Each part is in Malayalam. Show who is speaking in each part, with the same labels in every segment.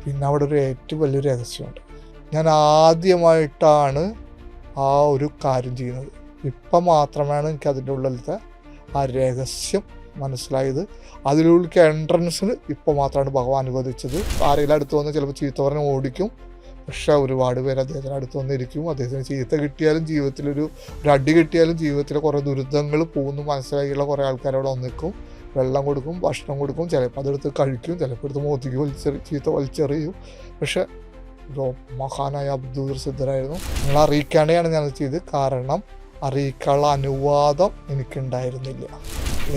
Speaker 1: പിന്നെ അവിടെ ഒരു ഏറ്റവും വലിയൊരു രഹസ്യമുണ്ട്. ഞാൻ ആദ്യമായിട്ടാണ് ആ ഒരു കാര്യം ചെയ്യുന്നത്. ഇപ്പം മാത്രമാണ് എനിക്ക് അതിൻ്റെ ഉള്ളിലത്തെ ആ രഹസ്യം മനസ്സിലായത്. അതിലേക്ക് എൻട്രൻസിന് ഇപ്പോൾ മാത്രമാണ് ഭഗവാൻ അനുവദിച്ചത്. ആരെങ്കിലും അടുത്ത് വന്ന് ചിലപ്പോൾ ചീത്ത പറഞ്ഞ് ഓടിക്കും, പക്ഷെ ഒരുപാട് പേര് അദ്ദേഹത്തിന് അടുത്ത് വന്നിരിക്കും. അദ്ദേഹത്തിന് ചീത്ത കിട്ടിയാലും ജീവിതത്തിലൊരു അടി കിട്ടിയാലും ജീവിതത്തിലെ കുറേ ദുരിതങ്ങൾ പോകുന്നു മനസ്സിലാക്കിയുള്ള കുറേ ആൾക്കാരവിടെ വന്നിരിക്കും. വെള്ളം കൊടുക്കും, ഭക്ഷണം കൊടുക്കും, ചിലപ്പോൾ അതെടുത്ത് കഴിക്കും, ചിലപ്പോൾ എടുത്ത് മുഖത്തേക്ക് ചീത്ത വലിച്ചെറിയും. പക്ഷെ മഹാനായ അബ്ദുൽ സിദ്ധരായിരുന്നു. നിങ്ങൾ അറിയിക്കാതെയാണ് ഞാനത് ചെയ്ത്. കാരണം അറിയിക്കാനുള്ള അനുവാദം എനിക്കുണ്ടായിരുന്നില്ല.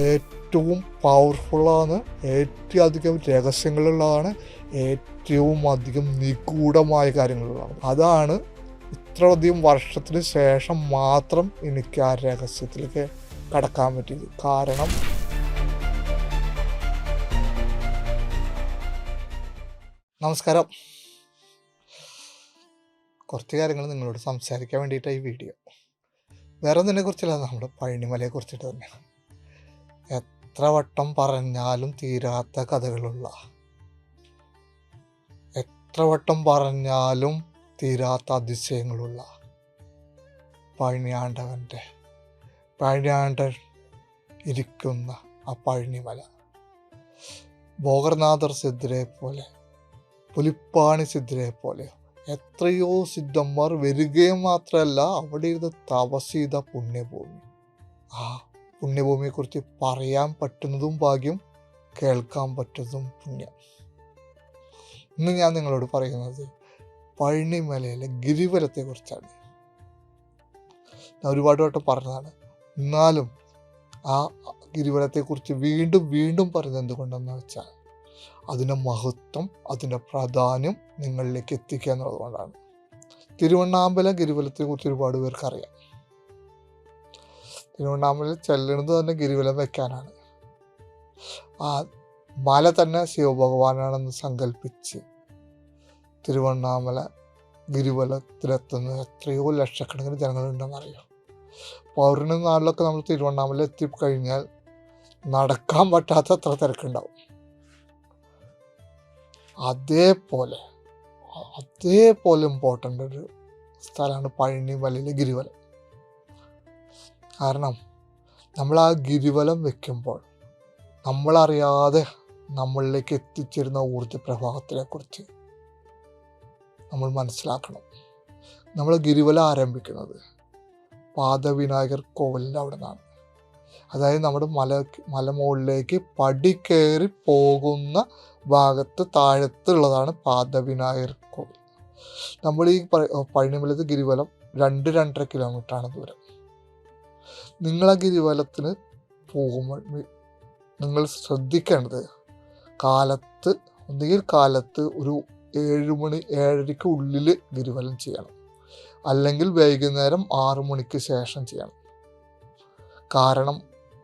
Speaker 1: ഏറ്റവും പവർഫുള്ളാണ്, ഏറ്റവും അധികം രഹസ്യങ്ങളുള്ളതാണ്, ഏറ്റവും അധികം നിഗൂഢമായ കാര്യങ്ങളുള്ളതാണ്. അതാണ് ഇത്രയധികം വർഷത്തിന് ശേഷം മാത്രം എനിക്ക് ആ രഹസ്യത്തിലേക്ക് കടക്കാൻ പറ്റിയത്. കാരണം നമസ്കാരം. കുറച്ച് കാര്യങ്ങൾ നിങ്ങളോട് സംസാരിക്കാൻ വേണ്ടിയിട്ടാണ് ഈ വീഡിയോ. വേറെ ഒന്നിനെ കുറിച്ചല്ല, നമ്മുടെ പഴനിമലയെ കുറിച്ചിട്ട് തന്നെയാണ്. എത്ര വട്ടം പറഞ്ഞാലും തീരാത്ത കഥകളുള്ള, എത്ര വട്ടം പറഞ്ഞാലും തീരാത്ത അതിശയങ്ങളുള്ള പഴനിയാണ്ടൻ ഇരിക്കുന്ന ആ പഴനിമല, ഭോഗർനാഥർ സിദ്ധരെ പോലെ, പുലിപ്പാണി സിദ്ധരെ പോലെ എത്രയോ സിദ്ധന്മാർ വരികയും മാത്രമല്ല അവിടെ ഇരുന്ന് തപസ് ചെയ്ത പുണ്യഭൂമി. ആ പുണ്യഭൂമിയെക്കുറിച്ച് പറയാൻ പറ്റുന്നതും ഭാഗ്യം, കേൾക്കാൻ പറ്റുന്നതും പുണ്യം. ഇന്ന് ഞാൻ നിങ്ങളോട് പറയുന്നത് പഴനിമലയിലെ ഗിരിവലത്തെക്കുറിച്ചാണ്. ഞാൻ ഒരുപാട് വട്ടം പറഞ്ഞതാണ്. എന്നാലും ആ ഗിരിവലത്തെക്കുറിച്ച് വീണ്ടും വീണ്ടും പറയുന്നത് എന്തുകൊണ്ടെന്ന് വെച്ചാൽ അതിൻ്റെ മഹത്വം, അതിൻ്റെ പ്രാധാന്യം നിങ്ങളിലേക്ക് എത്തിക്കുക എന്നുള്ളതുകൊണ്ടാണ്. തിരുവണ്ണാമല ഗിരിവലത്തെക്കുറിച്ച് ഒരുപാട് പേർക്ക് അറിയാം. തിരുവണ്ണാമല ചെല്ലുന്നത് തന്നെ ഗിരിവലം വെക്കാനാണ്. ആ മല തന്നെ ശിവഭഗവാനാണെന്ന് സങ്കല്പിച്ച് തിരുവണ്ണാമല ഗിരിവലത്തിലെത്തുന്ന എത്രയോ ലക്ഷക്കണക്കിന് ജനങ്ങളുണ്ടെന്നറിയാം. പൗർണമി നാളിലൊക്കെ നമ്മൾ തിരുവണ്ണാമല എത്തിക്കഴിഞ്ഞാൽ നടക്കാൻ പറ്റാത്ത അത്ര തിരക്കുണ്ടാവും. അതേപോലെ ഇമ്പോർട്ടൻ്റ് ഒരു സ്ഥലമാണ് പഴനിമലയിലെ ഗിരിവലം. കാരണം നമ്മൾ ആ ഗിരിവലം വെക്കുമ്പോൾ നമ്മളറിയാതെ നമ്മളിലേക്ക് എത്തിച്ചേരുന്ന ഊർജ പ്രവാഹത്തിനെക്കുറിച്ച് നമ്മൾ മനസ്സിലാക്കണം. നമ്മൾ ഗിരിവലം ആരംഭിക്കുന്നത് പാദവിനായകർ കോവിലിൻ്റെ അവിടെ നിന്നാണ്. അതായത് നമ്മുടെ മലമുകളിലേക്ക് പടി കയറി പോകുന്ന ഭാഗത്ത് താഴത്തുള്ളതാണ് പാദവിനായകർ കോവിൽ. നമ്മൾ ഈ പഴനിമലത്തെ ഗിരിവലം 2-2.5 കിലോമീറ്ററാണ് ദൂരം. നിങ്ങൾ ആ ഗിരിവലത്തിന് പോകുമ്പോൾ നിങ്ങൾ ശ്രദ്ധിക്കേണ്ടത് ഒന്നുകിൽ കാലത്ത് ഒരു 7 മണി 7:30 ഉള്ളിൽ ഗിരിവലം ചെയ്യണം, അല്ലെങ്കിൽ വൈകുന്നേരം 6 മണിക്ക് ശേഷം ചെയ്യണം. കാരണം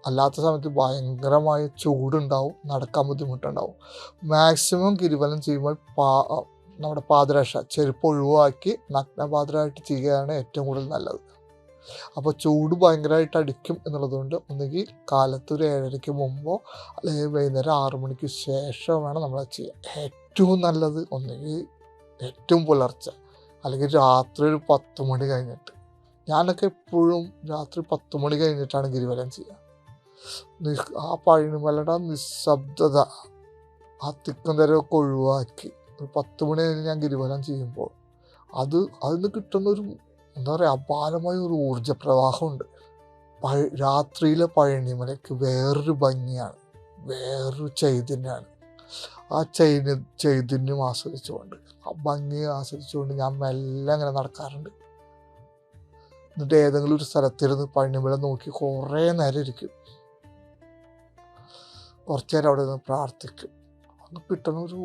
Speaker 1: അല്ലാത്ത സമയത്ത് ഭയങ്കരമായ ചൂടുണ്ടാവും, നടക്കാൻ ബുദ്ധിമുട്ടുണ്ടാവും. മാക്സിമം ഗിരിവലം ചെയ്യുമ്പോൾ നമ്മുടെ പാദരക്ഷ ചെരുപ്പ് ഒഴിവാക്കി നഗ്നപാദരായിട്ട് ചെയ്യുകയാണ് ഏറ്റവും കൂടുതൽ നല്ലത്. അപ്പോൾ ചൂട് ഭയങ്കരമായിട്ട് അടിക്കും എന്നുള്ളതുകൊണ്ട് ഒന്നുകിൽ കാലത്ത് ഒരു 7:30 മുമ്പോ അല്ലെങ്കിൽ വൈകുന്നേരം 6 മണിക്ക് ശേഷം വേണം നമ്മൾ ചെയ്യാൻ. ഏറ്റവും നല്ലത് ഒന്നുകിൽ ഏറ്റവും പുലർച്ചെ അല്ലെങ്കിൽ രാത്രി ഒരു 10 മണി കഴിഞ്ഞിട്ട്. ഞാനൊക്കെ എപ്പോഴും രാത്രി 10 മണി കഴിഞ്ഞിട്ടാണ് ഗിരിവലം ചെയ്യുക. ആ പഴനിമലയുടെ നിശബ്ദത, ആ തിക്കും തിരയൊക്കെ ഒഴിവാക്കി ഒരു 10 മണി കഴിഞ്ഞ് ഞാൻ ഗിരിവലം ചെയ്യുമ്പോൾ അതിന് കിട്ടുന്നൊരു എന്താ പറയുക, അപാരമായ ഒരു ഊർജപ്രവാഹമുണ്ട്. രാത്രിയിലെ പഴനിമലയ്ക്ക് വേറൊരു ഭംഗിയാണ്, വേറൊരു ചൈതന്യമാണ്. ആ ചൈതന്യം ആസ്വദിച്ചുകൊണ്ട്, ആ ഭംഗി ആസ്വദിച്ചുകൊണ്ട് ഞാൻ മെല്ലെ അങ്ങനെ നടക്കാറുണ്ട്. എന്നിട്ട് ഏതെങ്കിലും ഒരു സ്ഥലത്തിരുന്ന് പഴനിമല നോക്കി കുറേ നേരം ഇരിക്കും. കുറച്ച് നേരം അവിടെ നിന്ന് പ്രാർത്ഥിക്കും. അത് കിട്ടുന്നൊരു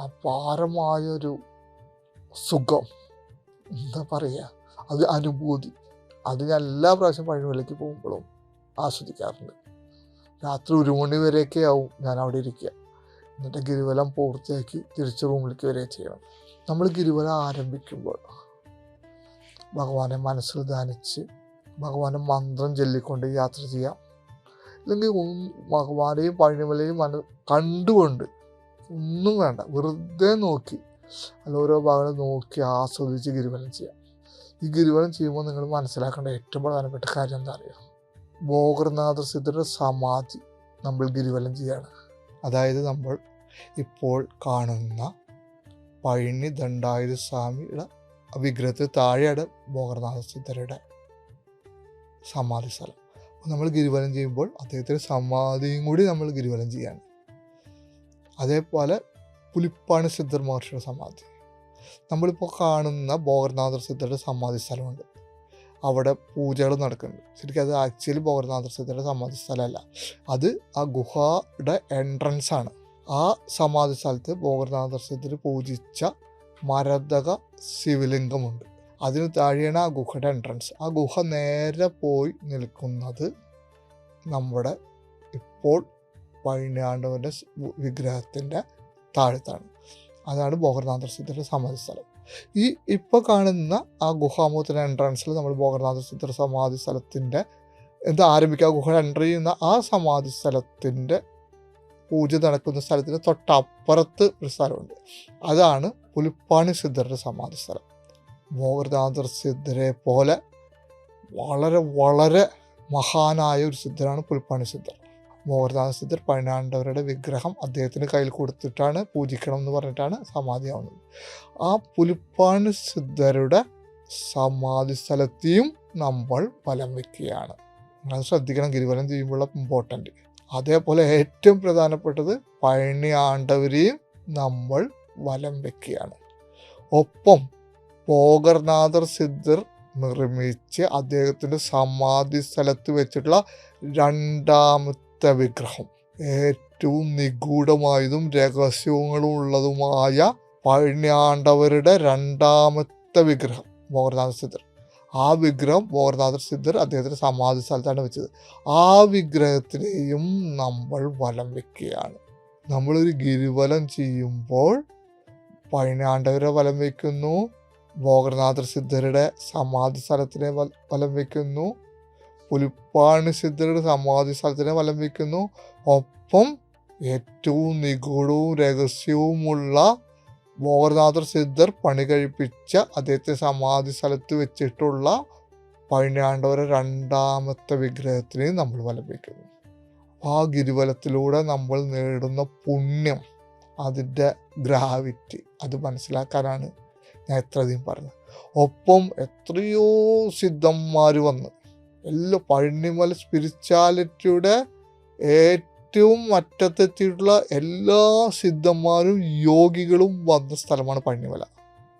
Speaker 1: അപാരമായൊരു സുഖം, എന്താ പറയുക, അത് അനുഭൂതി. അത് ഞാൻ എല്ലാ പ്രാവശ്യം പഴനിമലയ്ക്ക് പോകുമ്പോഴും ആസ്വദിക്കാറുണ്ട്. രാത്രി 1 മണി വരെയൊക്കെ ആവും ഞാൻ അവിടെ ഇരിക്കുക. എന്നിട്ട് ഗിരിവലം പൂർത്തിയാക്കി തിരിച്ച് റൂമിലേക്ക് വരിക ചെയ്യണം. നമ്മൾ ഗിരിവലം ആരംഭിക്കുമ്പോൾ ഭഗവാനെ മനസ്സിൽ ധ്യാനിച്ച് ഭഗവാനെ മന്ത്രം ചൊല്ലിക്കൊണ്ട് യാത്ര ചെയ്യാം. അല്ലെങ്കിൽ ഭഗവാനെയും പഴനിമലയും കണ്ടുകൊണ്ട് ഒന്നും വേണ്ട, വെറുതെ നോക്കി അല്ല ഓരോ ഭാഗങ്ങൾ നോക്കി ആസ്വദിച്ച് ഗിരിവലം ചെയ്യാം. ഈ ഗിരിവലം ചെയ്യുമ്പോൾ നിങ്ങൾ മനസ്സിലാക്കേണ്ട ഏറ്റവും പ്രധാനപ്പെട്ട കാര്യം എന്താ അറിയുക? ഭോഗർനാഥ സിദ്ധരുടെ സമാധി നമ്മൾ ഗിരിവലം ചെയ്യാണ്. അതായത് നമ്മൾ ഇപ്പോൾ കാണുന്ന പഴനി ദണ്ഡായുധ സ്വാമിയുടെ വിഗ്രഹത്തിന് താഴെയാണ് ഭോഗർനാഥ സിദ്ധരുടെ സമാധി സ്ഥലം. നമ്മൾ ഗിരിവലം ചെയ്യുമ്പോൾ അദ്ദേഹത്തിൻ്റെ സമാധിയും കൂടി നമ്മൾ ഗിരിവലം ചെയ്യാണ്. അതേപോലെ പുലിപ്പാണി സിദ്ധർ മഹർഷിയുടെ സമാധി, നമ്മളിപ്പോൾ കാണുന്ന ഭോഗർനാഥ സിദ്ധരുടെ സമാധി സ്ഥലമുണ്ട്. അവിടെ പൂജകൾ നടക്കുന്നുണ്ട്. ശരിക്കും അത് ആക്ച്വലി ഭോഗർനാഥ സിദ്ധരുടെ സമാധി സ്ഥലമല്ല, അത് ആ ഗുഹയുടെ എൻട്രൻസ് ആണ്. ആ സമാധി സ്ഥലത്ത് ഭോഗർനാഥ സിദ്ധർ പൂജിച്ച മരതക ശിവലിംഗമുണ്ട്. അതിന് താഴെയാണ് ആ ഗുഹയുടെ എൻട്രൻസ്. ആ ഗുഹ നേരെ പോയി നിൽക്കുന്നത് നമ്മുടെ ഇപ്പോൾ പഴനിയാണ്ടവൻ്റെ വിഗ്രഹത്തിൻ്റെ താഴത്താണ്. അതാണ് ഭോഗർനാഥ സിദ്ധരുടെ സമാധി സ്ഥലം. ഈ ഇപ്പോൾ കാണുന്ന ആ ഗുഹാമുഖത്തിൻ്റെ എൻട്രൻസിൽ നമ്മൾ ഭോഗർനാഥ സിദ്ധർ സമാധി സ്ഥലത്തിൻ്റെ ആരംഭിക്കുക, ഗുഹ എൻ്റർ ചെയ്യുന്ന ആ സമാധി സ്ഥലത്തിൻ്റെ പൂജ നടക്കുന്ന സ്ഥലത്തിന് തൊട്ടപ്പുറത്ത് ഒരു സ്ഥലമുണ്ട്. അതാണ് പുലിപ്പാണി സിദ്ധരുടെ സമാധി സ്ഥലം. ഭോഗർനാഥ സിദ്ധരെ പോലെ വളരെ വളരെ മഹാനായ ഒരു സിദ്ധരാണ് പുലിപ്പാണി സിദ്ധർ. ഭോഗർനാഥ സിദ്ധർ പഴനിയാണ്ടവരുടെ വിഗ്രഹം അദ്ദേഹത്തിന് കയ്യിൽ കൊടുത്തിട്ടാണ് പൂജിക്കണം എന്ന് പറഞ്ഞിട്ടാണ് സമാധിയാവുന്നത്. ആ പുലിപ്പാണി സിദ്ധരുടെ സമാധി സ്ഥലത്തെയും നമ്മൾ വലം വയ്ക്കുകയാണ്. അത് ശ്രദ്ധിക്കണം, ഗിരിവലം ചെയ്യുമ്പോഴുള്ള ഇമ്പോർട്ടൻ്റ്. അതേപോലെ ഏറ്റവും പ്രധാനപ്പെട്ടത് പഴനിയാണ്ടവരെയും നമ്മൾ വലം വയ്ക്കുകയാണ്. ഒപ്പം ഭോഗർനാഥ സിദ്ധർ നിർമ്മിച്ച് അദ്ദേഹത്തിൻ്റെ സമാധി സ്ഥലത്ത് വെച്ചിട്ടുള്ള രണ്ടാമത്തെ വിഗ്രഹം, ഏറ്റവും നിഗൂഢമായതും രഹസ്യങ്ങളും ഉള്ളതുമായ പഴനിയാണ്ടവരുടെ രണ്ടാമത്തെ വിഗ്രഹം ഭോഗർനാഥ സിദ്ധർ. ആ വിഗ്രഹം ഭോഗർനാഥ സിദ്ധർ അദ്ദേഹത്തിൻ്റെ സമാധി സ്ഥലത്താണ് വെച്ചത്. ആ വിഗ്രഹത്തിനെയും നമ്മൾ വലം വയ്ക്കുകയാണ്. നമ്മളൊരു ഗിരിവലം ചെയ്യുമ്പോൾ പഴനിയാണ്ടവരെ വലം വയ്ക്കുന്നു, ഭോഗർനാഥ സിദ്ധരുടെ സമാധി സ്ഥലത്തിനെ വലം വയ്ക്കുന്നു, പുലിപ്പാണി സിദ്ധരുടെ സമാധി സ്ഥലത്തിനെ വലം വയ്ക്കുന്നു. ഒപ്പം ഏറ്റവും നിഗൂഢവും രഹസ്യവുമുള്ള ഭോഗർനാഥ സിദ്ധർ പണി കഴിപ്പിച്ച അദ്ദേഹത്തെ സമാധി സ്ഥലത്ത് വെച്ചിട്ടുള്ള പഴനിയാണ്ടവരെ രണ്ടാമത്തെ വിഗ്രഹത്തിനെയും നമ്മൾ വലം വയ്ക്കുന്നു. ആ ഗിരിവലത്തിലൂടെ നമ്മൾ നേടുന്ന പുണ്യം, അതിൻ്റെ ഗ്രാവിറ്റി, അത് മനസ്സിലാക്കാനാണ് ഞാൻ എത്രയധികം പറഞ്ഞത്. ഒപ്പം എത്രയോ സിദ്ധന്മാർ വന്ന് എല്ലാ പഴനിമല സ്പിരിച്വാലിറ്റിയുടെ ഏറ്റവും അറ്റത്തെത്തിയിട്ടുള്ള എല്ലാ സിദ്ധന്മാരും യോഗികളും വന്ന സ്ഥലമാണ് പഴനിമല.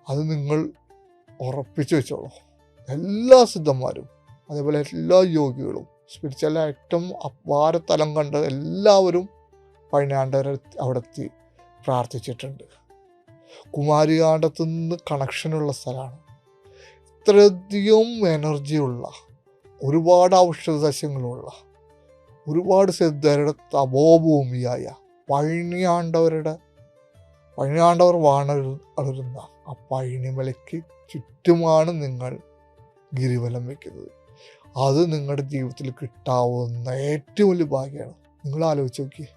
Speaker 1: അത് നിങ്ങൾ ഉറപ്പിച്ചു വെച്ചോളൂ. എല്ലാ സിദ്ധന്മാരും അതേപോലെ എല്ലാ യോഗികളും സ്പിരിച്വൽ ഏറ്റവും അപാരതലം കണ്ട എല്ലാവരും പഴനിയാണ്ടവരെ അവിടെ എത്തി പ്രാർത്ഥിച്ചിട്ടുണ്ട്. കുമാരികാണ്ഡത്തു നിന്ന് കണക്ഷനുള്ള സ്ഥലമാണ്. ഇത്രയധികം എനർജിയുള്ള, ഒരുപാട് ഔഷധ സസ്യങ്ങളുള്ള, ഒരുപാട് സിദ്ധരുടെ തപോഭൂമിയായ പഴനിയാണ്ടവർ വാണരുന്ന ആ പഴനിമലയ്ക്ക് ചുറ്റുമാണ് നിങ്ങൾ ഗിരിവലം വയ്ക്കുന്നത്. അത് നിങ്ങളുടെ ജീവിതത്തിൽ കിട്ടാവുന്ന ഏറ്റവും വലിയ ഭാഗ്യമാണ്. നിങ്ങൾ ആലോചിച്ച് നോക്കിയേ,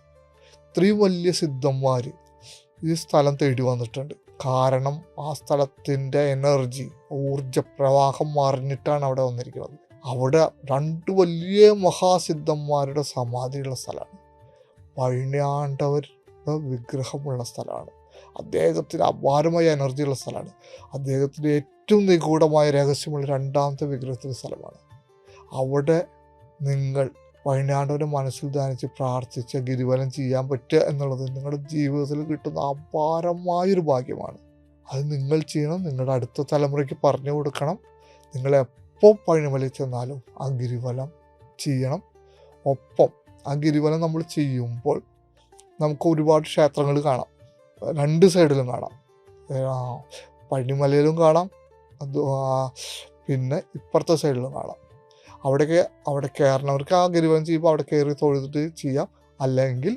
Speaker 1: ഇത്രയും വലിയ സിദ്ധന്മാർ ഈ സ്ഥലം തേടി വന്നിട്ടുണ്ട്. കാരണം ആ സ്ഥലത്തിൻ്റെ എനർജി, ഊർജപ്രവാഹം മറിഞ്ഞിട്ടാണ് അവിടെ വന്നിരിക്കുന്നത്. അവിടെ രണ്ട് വലിയ മഹാസിദ്ധന്മാരുടെ സമാധിയുള്ള സ്ഥലമാണ്. പഴനിയാണ്ടവരുടെ വിഗ്രഹമുള്ള സ്ഥലമാണ്. അദ്ദേഹത്തിന് അപാരമായ എനർജിയുള്ള സ്ഥലമാണ്. അദ്ദേഹത്തിൻ്റെ ഏറ്റവും നിഗൂഢമായ രഹസ്യമുള്ള രണ്ടാമത്തെ വിഗ്രഹത്തിൻ്റെ സ്ഥലമാണ്. അവിടെ നിങ്ങൾ പഴനിയാണ്ടവരെ മനസ്സിൽ ധ്യാനിച്ച് പ്രാർത്ഥിച്ച് ഗിരിവലം ചെയ്യാൻ പറ്റുക എന്നുള്ളത് നിങ്ങളുടെ ജീവിതത്തിൽ കിട്ടുന്ന അപാരമായൊരു ഭാഗ്യമാണ്. അത് നിങ്ങൾ ചെയ്യണം, നിങ്ങളുടെ അടുത്ത തലമുറയ്ക്ക് പറഞ്ഞു കൊടുക്കണം. നിങ്ങളെപ്പോൾ പഴനിമലയിൽ ചെന്നാലും ആ ഗിരിവലം ചെയ്യണം. ഒപ്പം ആ ഗിരിവലം നമ്മൾ ചെയ്യുമ്പോൾ നമുക്ക് ഒരുപാട് ക്ഷേത്രങ്ങൾ കാണാം, രണ്ട് സൈഡിലും കാണാം. പഴനിമലയിലും കാണാം, പിന്നെ ഇപ്പുറത്തെ സൈഡിലും കാണാം. അവിടെ കയറുന്നവർക്ക് ആ ഗിരിവലം ചെയ്യുമ്പോൾ അവിടെ കയറി തൊഴുതിട്ട് ചെയ്യാം. അല്ലെങ്കിൽ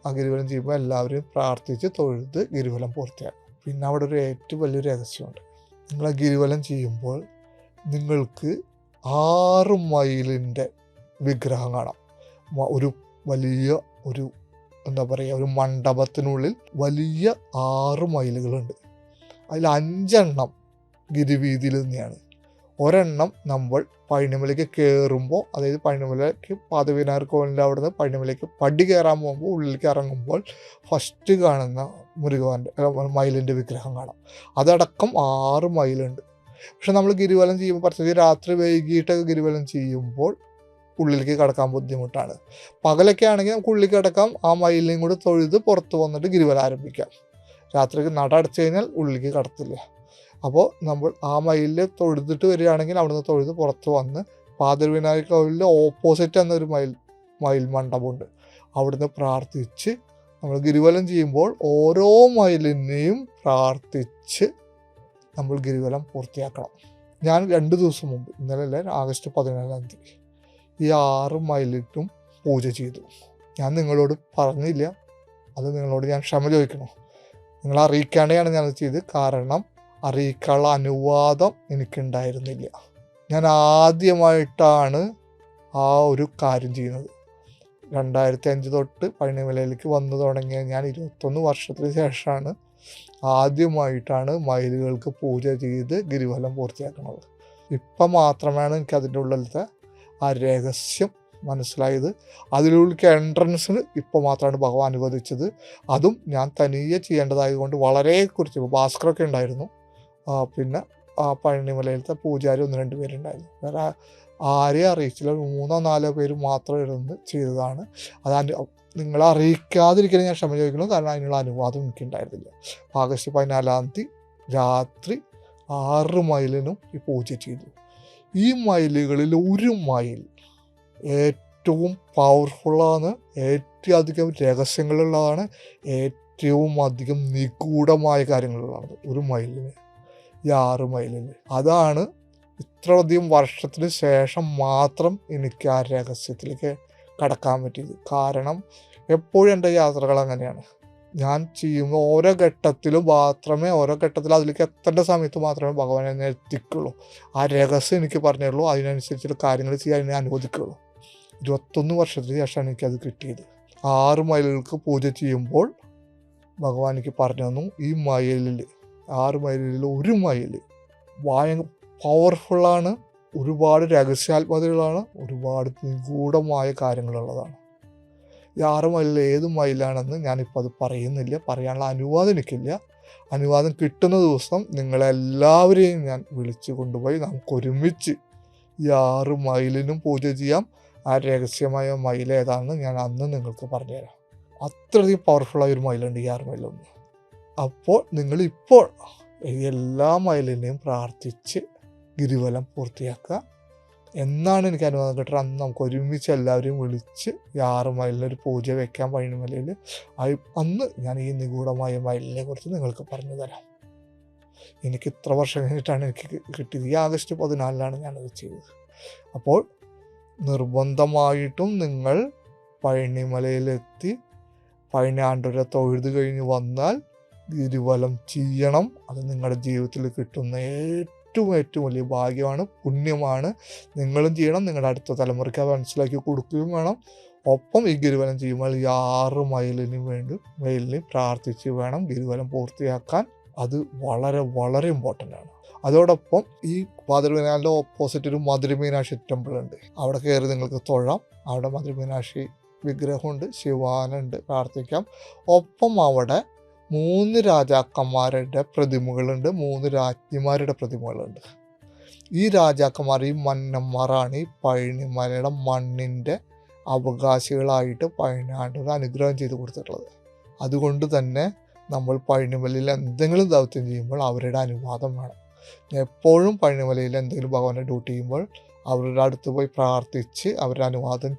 Speaker 1: ആ ഗിരിവലം ചെയ്യുമ്പോൾ എല്ലാവരും പ്രാർത്ഥിച്ച് തൊഴുത് ഗിരിവലം പൂർത്തിയാക്കും. പിന്നെ അവിടെ ഒരു ഏറ്റവും വലിയൊരു രഹസ്യമുണ്ട്. നിങ്ങൾ ആ ഗിരിവലം ചെയ്യുമ്പോൾ നിങ്ങൾക്ക് 6 മൈലിൻ്റെ വിഗ്രഹം കാണാം. ഒരു വലിയ ഒരു എന്താ പറയുക, ഒരു മണ്ഡപത്തിനുള്ളിൽ വലിയ 6 മയിലുകളുണ്ട്. അതിൽ 5 ഗിരിവീതിയിൽ തന്നെയാണ്. ഒരെണ്ണം നമ്മൾ പഴനിമലയ്ക്ക് കയറുമ്പോൾ, അതായത് പഴനിമലയ്ക്ക് പാതവിനായർ കോവിലിൻ്റെ അവിടെ നിന്ന് പഴനിമലയ്ക്ക് പടി കയറാൻ പോകുമ്പോൾ ഉള്ളിലേക്ക് ഇറങ്ങുമ്പോൾ ഫസ്റ്റ് കാണുന്ന മയിലിൻ്റെ വിഗ്രഹം കാണാം. അതടക്കം 6 മയിലുണ്ട്. പക്ഷെ നമ്മൾ ഗിരിവലം ചെയ്യുമ്പോൾ, പ്രത്യേകിച്ച് രാത്രി വൈകിട്ടൊക്കെ ഗിരിവലം ചെയ്യുമ്പോൾ ഉള്ളിലേക്ക് കിടക്കാൻ ബുദ്ധിമുട്ടാണ്. പകലൊക്കെ ആണെങ്കിൽ നമുക്ക് ഉള്ളിലേക്ക് കിടക്കാം, ആ മയിലിനെയും കൂടി തൊഴുത് പുറത്ത് വന്നിട്ട് ഗിരിവലം ആരംഭിക്കാം. രാത്രിക്ക് നട അടച്ചു കഴിഞ്ഞാൽ ഉള്ളിലേക്ക് കടത്തില്ല. അപ്പോൾ നമ്മൾ ആ മയിലിൽ തൊഴുതിട്ട് വരികയാണെങ്കിൽ അവിടുന്ന് തൊഴുത് പുറത്ത് വന്ന് പാതിരവിനായക കോവിലിൻ്റെ ഓപ്പോസിറ്റ് എന്നൊരു മയിൽ മണ്ഡപമുണ്ട്. അവിടുന്ന് പ്രാർത്ഥിച്ച് നമ്മൾ ഗിരിവലം ചെയ്യുമ്പോൾ ഓരോ മയിലിനെയും പ്രാർത്ഥിച്ച് നമ്മൾ ഗിരിവലം പൂർത്തിയാക്കണം. ഞാൻ 2 ദിവസം മുമ്പ്, ഇന്നലെ ആഗസ്റ്റ് 17-ാം തീയതി, ഈ 6 മയിലിട്ടും പൂജ ചെയ്തു. ഞാൻ നിങ്ങളോട് പറഞ്ഞില്ല, അത് നിങ്ങളോട് ഞാൻ ക്ഷമ ചോദിക്കണം. നിങ്ങളെ അറിയിക്കാതെയാണ് ഞാനത് ചെയ്തത്. കാരണം അറിയിക്കാനുള്ള അനുവാദം എനിക്കുണ്ടായിരുന്നില്ല. ഞാൻ ആദ്യമായിട്ടാണ് ആ ഒരു കാര്യം ചെയ്യുന്നത്. 2005 തൊട്ട് പഴനിമലയിലേക്ക് വന്നു തുടങ്ങിയ ഞാൻ 21 വർഷത്തിന് ശേഷമാണ് ആദ്യമായിട്ടാണ് മയിലുകൾക്ക് പൂജ ചെയ്ത് ഗിരിവലം പൂർത്തിയാക്കുന്നത്. ഇപ്പം മാത്രമാണ് എനിക്ക് അതിൻ്റെ ഉള്ളിലത്തെ ആ രഹസ്യം മനസ്സിലായത്. അതിലേക്ക് എൻട്രൻസിന് ഇപ്പോൾ മാത്രമാണ് ഭഗവാൻ അനുവദിച്ചത്. അതും ഞാൻ തനിയെ ചെയ്യേണ്ടതായതുകൊണ്ട് വളരെ കുറിച്ച് ഭാസ്കരൊക്കെ ഉണ്ടായിരുന്നു. പിന്നെ പഴനിമലയിലത്തെ പൂജാരി 1-2 പേരുണ്ടായിരുന്നു. വേറെ ആരെയും അറിയിച്ചില്ല. 3-4 പേര് മാത്രം ഇരുന്ന് ചെയ്തതാണ്. അത് നിങ്ങളെ അറിയിക്കാതിരിക്കാൻ ഞാൻ ക്ഷമ ചോദിക്കുന്നു. കാരണം അതിനുള്ള അനുവാദം എനിക്കുണ്ടായിരുന്നില്ല. ആഗസ്റ്റ് 14-ാം തീയതി രാത്രി 6 മയിലിനും ഈ പൂജ ചെയ്തു. ഈ മയിലുകളിൽ ഒരു മയിൽ ഏറ്റവും പവർഫുള്ളാണ്, ഏറ്റവും അധികം രഹസ്യങ്ങളുള്ളതാണ്, ഏറ്റവും അധികം നിഗൂഢമായ കാര്യങ്ങളുള്ളതാണ് ഒരു മയിലിന്, ഈ 6 മയിലിന്. അതാണ് ഇത്രയധികം വർഷത്തിന് ശേഷം മാത്രം എനിക്ക് ആ രഹസ്യത്തിലേക്ക് കടക്കാൻ പറ്റിയത്. കാരണം എപ്പോഴും എൻ്റെ യാത്രകൾ അങ്ങനെയാണ്. ഞാൻ ചെയ്യുമ്പോൾ ഓരോ ഘട്ടത്തിലും അതിലേക്ക് എത്തേണ്ട സമയത്ത് മാത്രമേ ഭഗവാൻ എന്നെ എത്തിക്കുള്ളൂ. ആ രഹസ്യം എനിക്ക് പറഞ്ഞുള്ളൂ. അതിനനുസരിച്ചുള്ള കാര്യങ്ങൾ ചെയ്യാൻ എന്നെ അനുവദിക്കുള്ളൂ. 21 വർഷത്തിന് ശേഷമാണ് എനിക്കത് കിട്ടിയത്. 6 മയിലുകൾക്ക് പൂജ ചെയ്യുമ്പോൾ ഭഗവാൻ എനിക്ക് പറഞ്ഞു തന്നു, ഈ 6 മയിലിൽ ഒരു മയിൽ ഭയങ്കര പവർഫുള്ളാണ്, ഒരുപാട് രഹസ്യാത്മകതകളാണ്, ഒരുപാട് നിഗൂഢമായ കാര്യങ്ങളുള്ളതാണ്. ഈ 6 മയിലിൽ ഏത് മയിലാണെന്ന് ഞാനിപ്പോൾ അത് പറയുന്നില്ല. പറയാനുള്ള അനുവാദം എനിക്കില്ല. അനുവാദം കിട്ടുന്ന ദിവസം നിങ്ങളെല്ലാവരെയും ഞാൻ വിളിച്ചു കൊണ്ടുപോയി നമുക്കൊരുമിച്ച് ഈ 6 മയിലിനും പൂജ ചെയ്യാം. ആ രഹസ്യമായ മയിൽ ഏതാണെന്ന് ഞാൻ അന്ന് നിങ്ങൾക്ക് പറഞ്ഞുതരാം. അത്രയധികം പവർഫുള്ളായ ഒരു മയിലുണ്ട് ഈ 6 മയിലൊന്ന്. അപ്പോൾ നിങ്ങളിപ്പോൾ എല്ലാ മയിലിനെയും പ്രാർത്ഥിച്ച് ഗിരിവലം പൂർത്തിയാക്കുക. എന്നാണ് എനിക്ക് അനുവാദം കിട്ടുന്നത് അന്ന് നമുക്ക് ഒരുമിച്ച് എല്ലാവരെയും വിളിച്ച് ഈ 6 മയിലിനൊരു പൂജ വയ്ക്കാൻ പഴനിമലയിൽ. അന്ന് ഞാൻ ഈ നിഗൂഢമായ മയിലിനെ കുറിച്ച് നിങ്ങൾക്ക് പറഞ്ഞു തരാം. എനിക്ക് ഇത്ര വർഷം കഴിഞ്ഞിട്ടാണ് എനിക്ക് കിട്ടിയത്. ഈ ആഗസ്റ്റ് 14-ാണ് ഞാനത് ചെയ്തത്. അപ്പോൾ നിർബന്ധമായിട്ടും നിങ്ങൾ പഴനിമലയിലെത്തി പഴനി ആണ്ടവരെ തൊഴുത് കഴിഞ്ഞ് വന്നാൽ ഗിരിവലം ചെയ്യണം. അത് നിങ്ങളുടെ ജീവിതത്തിൽ കിട്ടുന്ന ഏറ്റവും വലിയ ഭാഗ്യമാണ്, പുണ്യമാണ്. നിങ്ങളും ചെയ്യണം, നിങ്ങളുടെ അടുത്ത തലമുറയ്ക്ക് അത് മനസ്സിലാക്കി കൊടുക്കുകയും വേണം. ഒപ്പം ഈ ഗിരിവലം ചെയ്യുമ്പോൾ ഈ 6 മയിലിന് പ്രാർത്ഥിച്ച് വേണം ഗിരിവലം പൂർത്തിയാക്കാൻ. അത് വളരെ വളരെ ഇമ്പോർട്ടൻ്റ് ആണ്. അതോടൊപ്പം ഈ പാതിരവിനായകൻ്റെ ഓപ്പോസിറ്റ് ഒരു മധുര മീനാക്ഷി ടെമ്പിൾ ഉണ്ട്. അവിടെ കയറി നിങ്ങൾക്ക് തൊഴാം. അവിടെ മധുര മീനാക്ഷി വിഗ്രഹമുണ്ട്, ശിവാനുണ്ട്, പ്രാർത്ഥിക്കാം. ഒപ്പം അവിടെ 3 രാജാക്കന്മാരുടെ പ്രതിമകളുണ്ട്, 3 രാജ്ഞിമാരുടെ പ്രതിമകളുണ്ട്. ഈ രാജാക്കന്മാർ, ഈ മന്നന്മാരാണ് ഈ പഴനിമലയുടെ മണ്ണിൻ്റെ അവകാശികളായിട്ട് പഴനിയാണ്ടവർ അനുഗ്രഹം ചെയ്ത് കൊടുത്തിട്ടുള്ളത്. അതുകൊണ്ട് തന്നെ നമ്മൾ പഴനിമലയിൽ എന്തെങ്കിലും ദൗത്യം ചെയ്യുമ്പോൾ അവരുടെ അനുവാദം വേണം. എപ്പോഴും പഴനിമലയിൽ എന്തെങ്കിലും ഭഗവാന്റെ ഡ്യൂട്ടി ചെയ്യുമ്പോൾ അവരുടെ അടുത്ത് പോയി പ്രാർത്ഥിച്ച് അവരുടെ അനുവാദം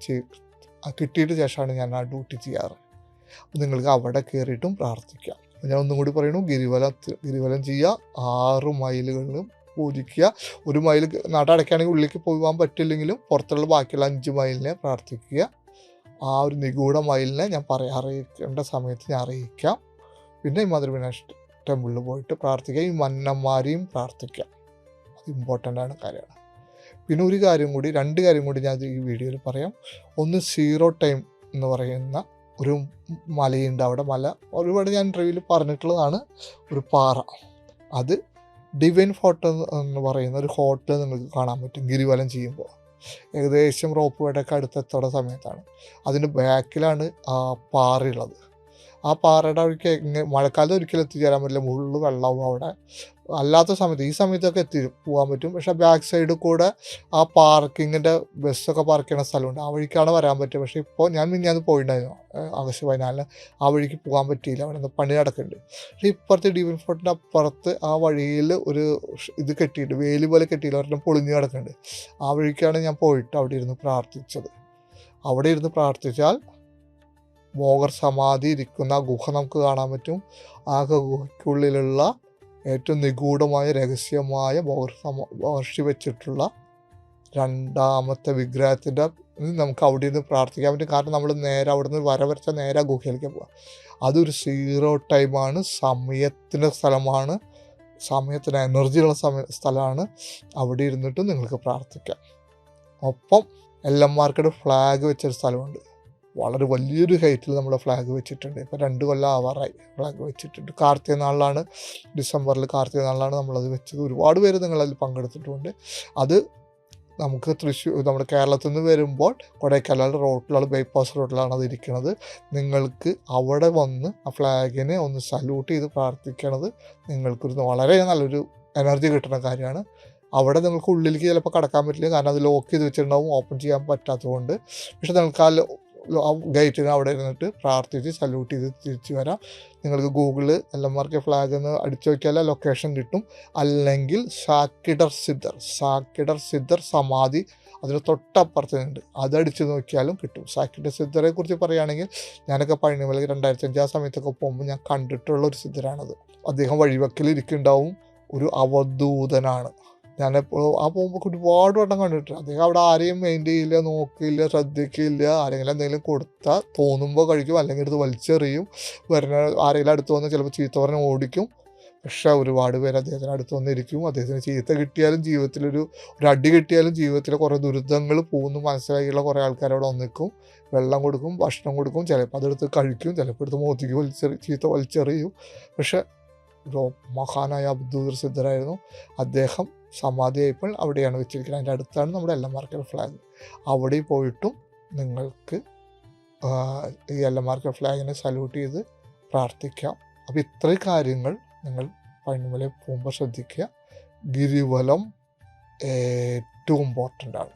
Speaker 1: കിട്ടിയിട്ട് ശേഷമാണ് ഞാൻ ആ ഡ്യൂട്ടി ചെയ്യാറ്. അപ്പോൾ നിങ്ങൾക്ക് അവിടെ കയറിയിട്ടും പ്രാർത്ഥിക്കാം. ഞാൻ ഒന്നും കൂടി പറയുന്നു, ഗിരിവലം ചെയ്യുക, 6 മയിലുകളിലും പൂജിക്കുക. ഒരു മയിൽ നട അടയ്ക്കുകയാണെങ്കിൽ ഉള്ളിലേക്ക് പോകാൻ പറ്റില്ലെങ്കിലും പുറത്തുള്ള ബാക്കിയുള്ള 5 മയിലിനെ പ്രാർത്ഥിക്കുക. ആ ഒരു നിഗൂഢ മയിലിനെ ഞാൻ അറിയിക്കേണ്ട സമയത്ത് ഞാൻ അറിയിക്കാം. പിന്നെ ഈ മധുര മീനാക്ഷി ടെമ്പിളിൽ പോയിട്ട് പ്രാർത്ഥിക്കുക. ഈ മന്നന്മാരെയും പ്രാർത്ഥിക്കാം. അത് ഇമ്പോർട്ടൻ്റ് ആണ് കാര്യമാണ്. പിന്നെ 2 കാര്യം കൂടി ഞാൻ ഈ വീഡിയോയിൽ പറയാം. ഒന്ന് 0 ടൈം എന്ന് പറയുന്ന ഒരു മലയുണ്ട്. അവിടെ മല ഒരുപാട് ഞാൻ ഇൻ്റർവ്യൂവിൽ പറഞ്ഞിട്ടുള്ളതാണ്. ഒരു പാറ, അത് ഡിവൈൻ ഫോർട്ട് എന്ന് പറയുന്ന ഒരു ഹോട്ടൽ നിങ്ങൾക്ക് കാണാൻ പറ്റും ഗിരിവലം ചെയ്യുമ്പോൾ. ഏകദേശം റോപ്പ് വേടൊക്കെ അടുത്തെത്തുന്ന സമയത്താണ്. അതിൻ്റെ ബാക്കിലാണ് ആ പാറയുള്ളത്. ആ പാറയുടെ അവിടേക്ക് മഴക്കാലത്ത് ഒരിക്കലും എത്തിച്ചേരാൻ പറ്റില്ല, മുള്ളു വെള്ളവും അവിടെ. അല്ലാത്ത സമയത്ത്, ഈ സമയത്തൊക്കെ പോകാൻ പറ്റും. പക്ഷേ ബാക്ക് സൈഡിൽ കൂടെ ആ പാർക്കിങ്ങിൻ്റെ ബസ്സൊക്കെ പാർക്ക് ചെയ്യുന്ന സ്ഥലമുണ്ട്, ആ വഴിക്കാണ് വരാൻ പറ്റുക. പക്ഷേ ഇപ്പോൾ ഞാൻ മിനിഞ്ഞാന്ന് പോയിട്ടുണ്ടായിരുന്നു ആഗസ്റ്റ് 14 ആ വഴിക്ക് പോകാൻ പറ്റിയില്ല, അവിടെ നിന്ന് പണി നടക്കുന്നുണ്ട്. പക്ഷേ ഇപ്പുറത്ത് ഡിവൈൻ ഫോർട്ടിൻ്റെ അപ്പുറത്ത് ആ വഴിയിൽ ഒരു ഇത് കെട്ടിയിട്ട്, വേലി പോലെ കെട്ടിയില്ല, ഒരെണ്ണം പൊളിഞ്ഞ് കിടക്കുന്നുണ്ട്. ആ വഴിക്കാണ് ഞാൻ പോയിട്ട് അവിടെ ഇരുന്ന് പ്രാർത്ഥിച്ചത്. അവിടെ ഇരുന്ന് പ്രാർത്ഥിച്ചാൽ മോഗർ സമാധി ഇരിക്കുന്ന ഗുഹ നമുക്ക് കാണാൻ പറ്റും. ആ ഗുഹയ്ക്കുള്ളിലുള്ള ഏറ്റവും നിഗൂഢമായ രഹസ്യമായ മഹർഷി വെച്ചിട്ടുള്ള രണ്ടാമത്തെ വിഗ്രഹത്തിൻ്റെ നമുക്ക് അവിടെ ഇരുന്ന് പ്രാർത്ഥിക്കാൻ പറ്റും. കാരണം നമ്മൾ നേരെ അവിടെ നിന്ന് വരച്ചാൽ നേരെ ഗുഹയിലേക്ക് പോകാം. അതൊരു സീറോ ടൈമാണ്, സമയത്തിൻ്റെ സ്ഥലമാണ്, സമയത്തിന് എനർജിയുള്ള സ്ഥലമാണ്. അവിടെ ഇരുന്നിട്ട് നിങ്ങൾക്ക് പ്രാർത്ഥിക്കാം. ഒപ്പം LM മാർക്കറ്റ് ഫ്ലാഗ് വെച്ചൊരു സ്ഥലമുണ്ട്. വളരെ വലിയൊരു ഹൈറ്റിൽ നമ്മൾ ഫ്ലാഗ് വെച്ചിട്ടുണ്ട്. ഇപ്പോൾ 2 കൊല്ലം ആവാറായി ഫ്ലാഗ് വെച്ചിട്ടുണ്ട്. കാർത്തിക നാളിലാണ്, ഡിസംബറിൽ കാർത്തിക നാളിലാണ് നമ്മളത് വെച്ചത്. ഒരുപാട് പേര് നിങ്ങളതിൽ പങ്കെടുത്തിട്ടുണ്ട്. അത് നമുക്ക് നമ്മുടെ കേരളത്തിൽ നിന്ന് വരുമ്പോൾ കൊടൈക്കനാൽ റോഡിലാണ്, ബൈപ്പാസ് റോഡിലാണ് അത് ഇരിക്കുന്നത്. നിങ്ങൾക്ക് അവിടെ വന്ന് ആ ഫ്ലാഗിനെ ഒന്ന് സല്യൂട്ട് ചെയ്ത് പ്രാർത്ഥിക്കണത് നിങ്ങൾക്കൊരു വളരെ നല്ലൊരു എനർജി കിട്ടുന്ന കാര്യമാണ്. അവിടെ നിങ്ങൾക്ക് ഉള്ളിലേക്ക് ചിലപ്പോൾ കടക്കാൻ പറ്റില്ല, കാരണം അത് ലോക്ക് ചെയ്ത് വെച്ചിട്ടുണ്ടാവും, ഓപ്പൺ ചെയ്യാൻ പറ്റാത്തതുകൊണ്ട്. പക്ഷേ നിങ്ങൾക്ക് ആ ഗേറ്റിന് അവിടെ ഇരുന്നിട്ട് പ്രാർത്ഥിച്ച് സല്യൂട്ട് ചെയ്ത് തിരിച്ച് വരാം. നിങ്ങൾക്ക് ഗൂഗിളിൽ LM മാർക്കറ്റ് ഫ്ലാഗ് എന്ന് അടിച്ചു നോക്കിയാൽ ലൊക്കേഷൻ കിട്ടും. അല്ലെങ്കിൽ സാക്കിഡർ സിദ്ധർ സമാധി അതിന് തൊട്ടപ്പുറത്തുണ്ട്, അതടിച്ച് നോക്കിയാലും കിട്ടും. സാക്കിഡർ സിദ്ധറെ കുറിച്ച് പറയുകയാണെങ്കിൽ, ഞാനൊക്കെ പഴനിമല 2005 ആ സമയത്തൊക്കെ പോകുമ്പോൾ ഞാൻ കണ്ടിട്ടുള്ള ഒരു സിദ്ധരാണത്. അദ്ദേഹം വഴിവക്കിൽ ഇരിക്കുന്നുണ്ടാവും, ഒരു അവധൂതനാണ്. ഞാനെപ്പോൾ പോകുമ്പോൾ ഒരുപാട് വട്ടം കണ്ടിട്ടുണ്ട്. അദ്ദേഹം അവിടെ ആരെയും മെയിൻറ്റെയിൻ ചെയ്യില്ല, നോക്കില്ല, ശ്രദ്ധിക്കില്ല. ആരെങ്കിലും എന്തെങ്കിലും കൊടുത്താൽ തോന്നുമ്പോൾ കഴിക്കും, അല്ലെങ്കിൽ എടുത്ത് വലിച്ചെറിയും. വരുന്ന ആരെങ്കിലും അടുത്ത് വന്ന് ചിലപ്പോൾ ചീത്ത പറഞ്ഞ് ഓടിക്കും. പക്ഷേ ഒരുപാട് പേര് അദ്ദേഹത്തിന് അടുത്ത് വന്നിരിക്കും. അദ്ദേഹത്തിന് ചീത്ത കിട്ടിയാലും ജീവിതത്തിലൊരു അടി കിട്ടിയാലും ജീവിതത്തിലെ കുറേ ദുരിതങ്ങൾ പോകുന്നു മനസ്സിലാക്കിയുള്ള കുറേ ആൾക്കാർ അവിടെ വന്നിക്കും. വെള്ളം കൊടുക്കും, ഭക്ഷണം കൊടുക്കും, ചിലപ്പോൾ അതെടുത്ത് കഴിക്കും, ചിലപ്പോൾ എടുത്ത് മോത്തിക്ക് ചീത്ത വലിച്ചെറിയും. പക്ഷേ ഒരു മഹാനായ അബ്ദുൽ സിദ്ധറായിരുന്നു. അദ്ദേഹം സമാധിയായപ്പോൾ അവിടെയാണ് വെച്ചിരിക്കുന്നത്. അതിൻ്റെ അടുത്താണ് നമ്മുടെ LM മാർക്കറ്റ് ഫ്ലാഗ്. അവിടെ പോയിട്ടും നിങ്ങൾക്ക് ഈ LM മാർക്കറ്റ് ഫ്ലാഗിനെ സല്യൂട്ട് ചെയ്ത് പ്രാർത്ഥിക്കാം. അപ്പോൾ ഇത്രയും കാര്യങ്ങൾ നിങ്ങൾ പഴനിമലയിൽ പോകുമ്പോൾ ശ്രദ്ധിക്കുക. ഗിരിവലം ഏറ്റവും ഇമ്പോർട്ടൻ്റ് ആണ്,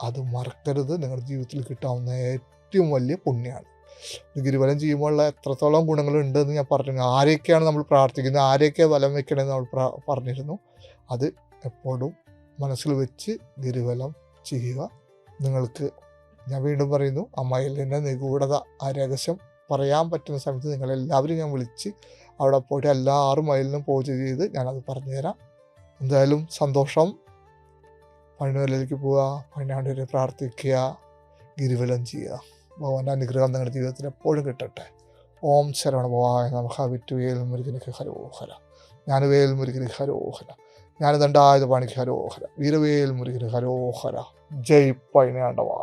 Speaker 1: അത് മറക്കരുത്. നിങ്ങളുടെ ജീവിതത്തിൽ കിട്ടാവുന്ന ഏറ്റവും വലിയ പുണ്യമാണ്. ഗിരിവലം ചെയ്യുമ്പോഴുള്ള എത്രത്തോളം ഗുണങ്ങളുണ്ടെന്ന് ഞാൻ പറഞ്ഞു. ആരെയൊക്കെയാണ് നമ്മൾ പ്രാർത്ഥിക്കുന്നത്, ആരെയൊക്കെ വലം വെക്കണമെന്ന് നമ്മൾ പറഞ്ഞിരുന്നു. അത് എപ്പോഴും മനസ്സിൽ വെച്ച് ഗിരിവലം ചെയ്യുക. നിങ്ങൾക്ക് ഞാൻ വീണ്ടും പറയുന്നു, ആ മയിലിൻ്റെ നിഗൂഢത, ആ രഹസ്യം പറയാൻ പറ്റുന്ന സമയത്ത് നിങ്ങളെല്ലാവരും ഞാൻ വിളിച്ച് അവിടെ പോയിട്ട് എല്ലാ 6 മൈലിനും പൂജ ചെയ്ത് ഞാനത് പറഞ്ഞുതരാം. എന്തായാലും സന്തോഷം. പഴനിമലയിലേക്ക് പോവുക, പഴനിയാണ്ടിനെ പ്രാർത്ഥിക്കുക, ഗിരിവലം ചെയ്യുക. ഭഗവാന്റെ അനുഗ്രഹം നിങ്ങളുടെ ജീവിതത്തിൽ എപ്പോഴും കിട്ടട്ടെ. ഓം ശരവണ ഭവായ നമഃ. വിറ്റുവേൽ മുരുകനിക്ക് ഹരോഹര. ജ്ഞാനവേൽ മുരുകന് ഹരോഹര. ജ്ഞാനദണ്ഡായുധപാണിക്ക് ഹരോഹര. വീരവേൽ മുരുകന് ഹരോഹര. ജയ് പഴനിയാണ്ടവാ.